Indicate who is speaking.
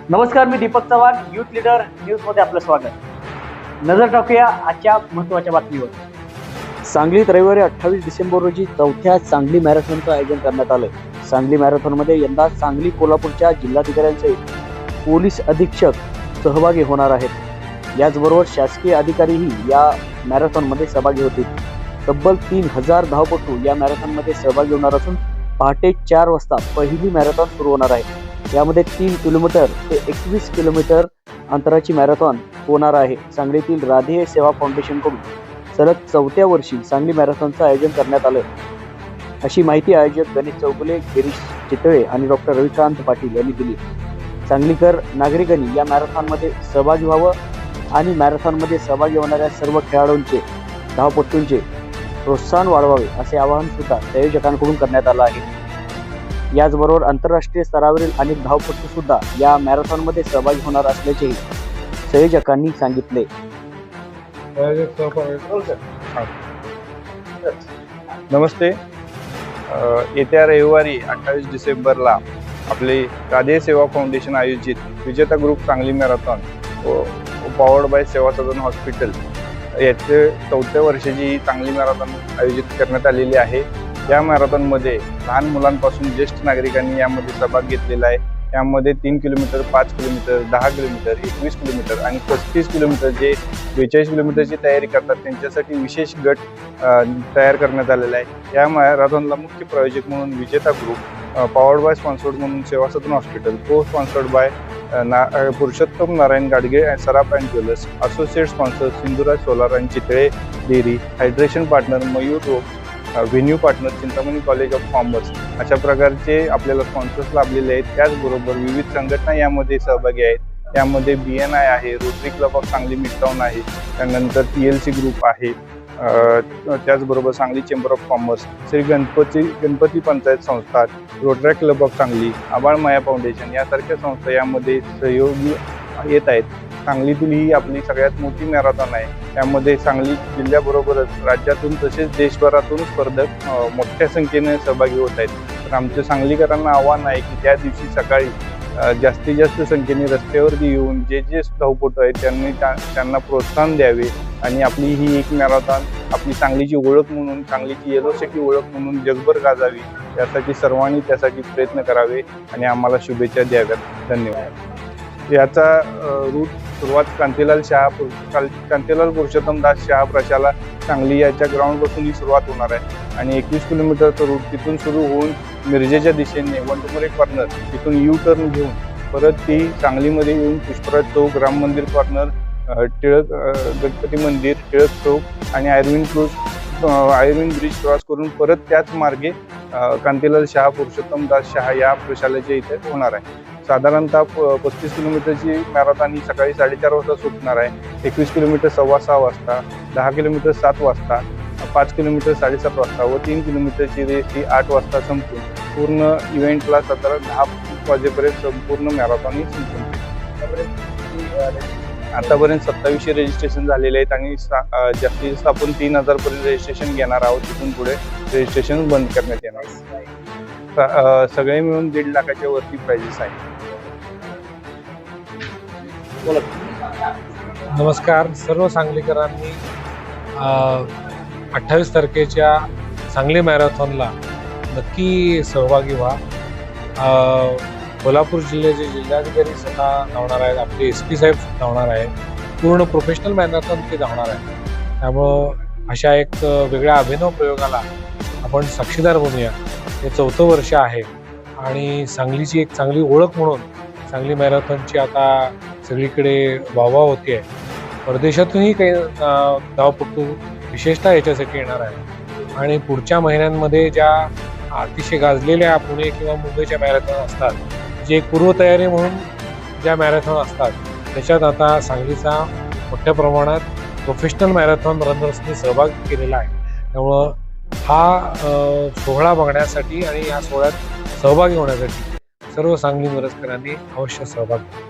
Speaker 1: नमस्कार, मी Deepak Chavan, youth leader न्यूजमध्ये आपलं स्वागत. नजर टाकूया आजच्या महत्त्वाच्या बातमीवर. सांगलीत रविवारी 28 डिसेंबर रोजी चौथ्या सांगली मॅरेथॉनचं आयोजन करण्यात आलं. सांगली मॅरेथॉनमध्ये यंदा सांगली कोल्हापूरच्या जिल्हाधिकाऱ्यांसहित पोलीस अधीक्षक सहभागी होणार आहेत. याचबरोबर शासकीय अधिकारीही या मॅरेथॉनमध्ये सहभागी होतील. तब्बल 3000 धावपटू या मॅरेथॉनमध्ये सहभागी होणार असून पहाटे 4 वाजता पहिली मॅरेथॉन सुरू होणार आहे. यामध्ये 3 किलोमीटर ते 21 किलोमीटर अंतराची मॅरेथॉन होणार आहे. सांगलीतील राधेय सेवा फाउंडेशनकडून सलग 4थ्या वर्षी सांगली मॅरेथॉनचं आयोजन करण्यात आलं, अशी माहिती आयोजक गणेश चौगुले, गिरीश चितळे आणि डॉक्टर रविकांत पाटील यांनी दिली. सांगलीकर नागरिकांनी या मॅरेथॉनमध्ये सहभागी व्हावं आणि मॅरेथॉनमध्ये सहभागी होणाऱ्या सर्व खेळाडूंचे, धावपटूंचे प्रोत्साहन वाढवावे असे आवाहन सुद्धा संयोजकांकडून करण्यात आलं आहे. याचबरोबर आंतरराष्ट्रीय स्तरावरील अनेक धावपटू सुद्धा या मॅरेथॉनमध्ये सहभागी होणार असल्याचेही संयोजकांनी सांगितले.
Speaker 2: नमस्ते. येत्या रविवारी 28 डिसेंबरला आपले राधेय सेवा फाउंडेशन आयोजित विजेता ग्रुप सांगली मॅरेथॉन व पॉवर्ड बाय सेवा सदन हॉस्पिटल याचे 4थ्या वर्षाची ही चांगली मॅरेथॉन आयोजित करण्यात आलेली आहे. या मॅरेथॉनमध्ये लहान मुलांपासून ज्येष्ठ नागरिकांनी यामध्ये सहभाग घेतलेला आहे. यामध्ये 3 किलोमीटर, 5 किलोमीटर, 10 किलोमीटर, 21 किलोमीटर आणि 35 किलोमीटर जे 42 किलोमीटरची तयारी करतात त्यांच्यासाठी विशेष गट तयार करण्यात आलेला आहे. या मॅरेथॉनला मुख्य प्रायोजक म्हणून विजेता ग्रुप, पॉवर्ड बाय स्पॉन्सर्ड म्हणून Seva Sadan hospital, co sponsored by Purushottam Narayan Gadge and Saraf and jewellers, associate sponsor Sindhuraj solar आणि Chitale dairy, hydration partner Mayur Rog, venue partner Chintamani college of commerce अशा प्रकारचे आपल्याला स्पॉन्सर्स लाभलेले आहेत. त्याचबरोबर विविध संघटना यामध्ये सहभागी आहेत. यामध्ये BNI आहे, रोटरी क्लब ऑफ सांगली मिडटाऊन आहे, त्यानंतर TLC ग्रुप आहे, त्याचबरोबर Sangli chamber of commerce, Shri Ganpati panchayat संस्था, रोटरी क्लब ऑफ सांगली, आबाळ माया फाउंडेशन यासारख्या संस्था यामध्ये सहयोगी येत आहेत. सांगलीतील ही आपली सगळ्यात मोठी मॅरेथॉन आहे. त्यामध्ये सांगली जिल्ह्याबरोबरच राज्यातून तसेच देशभरातून स्पर्धक मोठ्या संख्येने सहभागी होत आहेत. तर आमच्या सांगलीकरांना आव्हान आहे की त्या दिवशी सकाळी जास्तीत जास्त संख्येने रस्त्यावरती येऊन जे धावपटू आहेत त्यांना प्रोत्साहन द्यावे आणि आपली ही एक मॅरेथॉन आपली सांगलीची ओळख म्हणून, सांगलीची येलो सिटी ओळख म्हणून जगभर गाजावी यासाठी सर्वांनी त्यासाठी प्रयत्न करावे आणि आम्हाला शुभेच्छा द्याव्यात. धन्यवाद. याचा रूट सुरुवात कांतीलाल पुरुषोत्तम दास शाह प्रशाला सांगली याच्या ग्राउंडपासून ही सुरुवात होणार आहे आणि 21 किलोमीटरचा रूट तिथून सुरू होऊन मिरजेच्या दिशेने वंटुमरे कॉर्नर तिथून U-टर्न घेऊन परत ती सांगलीमध्ये येऊन पुष्पराज चौक, राम मंदिर कॉर्नर, टिळक गणपती मंदिर, टिळक चौक आणि आयर्विन ब्रिज क्रॉस करून परत त्याच मार्गे कांतीलाल शाह पुरुषोत्तम दास शाह या प्रशालेच्या इथे होणार आहे. साधारणतः 35 किलोमीटरची मॅरेथॉन ही सकाळी 4:30 वाजता सुटणार आहे. 21 किलोमीटर 6:15 वाजता, 10 किलोमीटर 7 वाजता, 5 किलोमीटर 7:30 वाजता व 3 किलोमीटरची रेस ही 8 वाजता संपून पूर्ण इव्हेंटला 10 वाजेपर्यंत संपूर्ण मॅरेथॉन ही संपून. आतापर्यंत 2700 रजिस्ट्रेशन झालेले आहेत आणि जास्तीत जास्त आपण 3000 पर्यंत रजिस्ट्रेशन घेणार आहोत. तिथून पुढे रजिस्ट्रेशन बंद करण्यात येणार. सगळे मिळून 1.5 लाखाच्या वरती प्राइजेस आहेत.
Speaker 3: नमस्कार. सर्व सांगलीकरांनी 28 तारखेच्या सांगली मॅरेथॉनला नक्की सहभागी व्हा. कोल्हापूर जिल्ह्याचे जिल्हाधिकारी सुद्धा धावणार आहेत, आपले SP साहेब धावणार आहेत. पूर्ण प्रोफेशनल मॅरेथॉन ते धावणार आहे. त्यामुळं अशा एक वेगळ्या अभिनव प्रयोगाला आपण साक्षीदार बनूया. हे 4थं वर्ष आहे आणि सांगलीची एक चांगली ओळख म्हणून सांगली मॅरेथॉनची आता सगळीकडे वाहवा होती आहे. परदेशातूनही काही धावपटू विशेषतः याच्यासाठी येणार आहे आणि पुढच्या महिन्यांमध्ये ज्या अतिशय गाजलेल्या पुणे किंवा मुंबईच्या मॅरेथॉन असतात, जे एक पूर्वतयारी म्हणून ज्या मॅरेथॉन असतात त्याच्यात आता सांगलीचा मोठ्या प्रमाणात प्रोफेशनल मॅरेथॉन रनर्सनी सहभाग केलेला आहे. त्यामुळं हा सोहळा बघण्यासाठी आणि या सोहळ्यात सहभागी होण्यासाठी सर्व सांगली मिरजकरांनी अवश्य सहभाग घ्या.